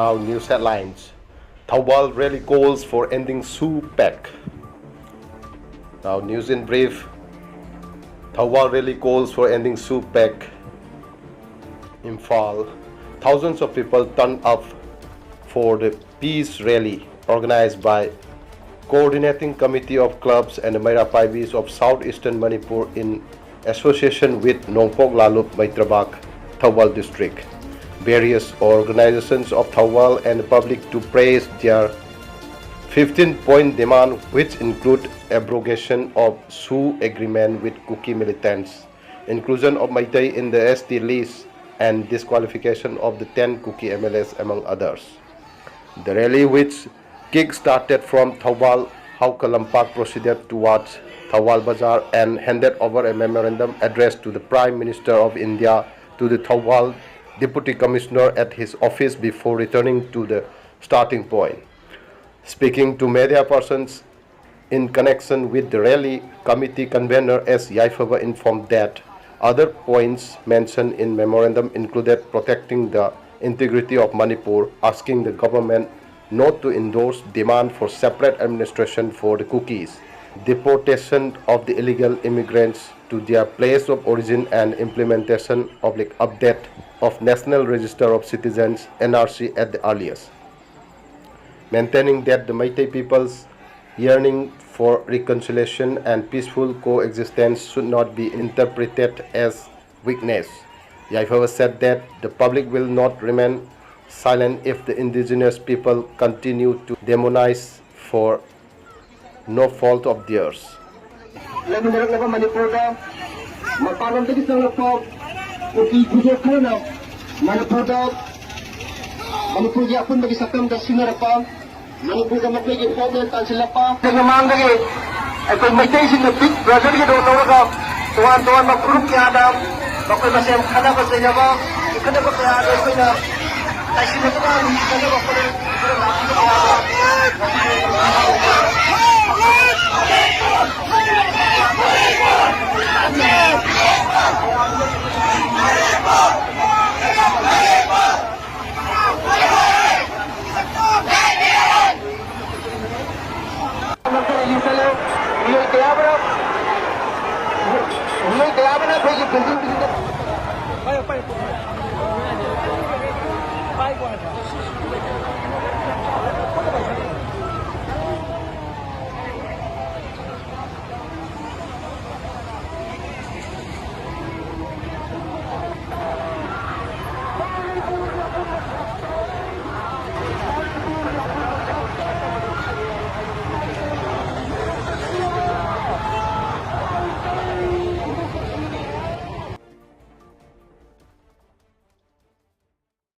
Now news headlines. Thoubal Rally calls for ending SoO pact. Now news in brief. Thoubal Rally calls for ending SoO pact. Imphal. Thousands of people turned up for the peace rally organized by Coordinating Committee of Clubs and the Maira Paibis of Southeastern Manipur in association with Nongpok Lalup Maitrabak, Thoubal district. Various organizations of Thoubal and the public to praise their 15-point demand, which include abrogation of SoO agreement with Kuki militants, inclusion of Maitai in the ST list, and disqualification of the 10 Kuki MLAs, among others. The rally, which kick-started from Thoubal Haukalampak, proceeded towards Thoubal Bazar and handed over a memorandum addressed to the Prime Minister of India to the Thoubal Deputy Commissioner at his office before returning to the starting point. Speaking to media persons in connection with the rally, committee convener S. Yaifava informed that other points mentioned in memorandum included protecting the integrity of Manipur, asking the government not to endorse demand for separate administration for the Kukis, deportation of the illegal immigrants to their place of origin, and implementation of the update of National Register of Citizens (NRC) at the earliest. Maintaining that the Meitei people's yearning for reconciliation and peaceful coexistence should not be interpreted as weakness. Yaifava said that the public will not remain silent if the indigenous people continue to demonize for no fault of theirs. Manipur da maklay ke problem tansil pa ngamang dagi ay Meitei sing the big brother ke do ka tuan magroup ke adam bakoy masem khana ko sa ba ikada ko kaya do ko na taisi na to ba ikada ko ko Bye.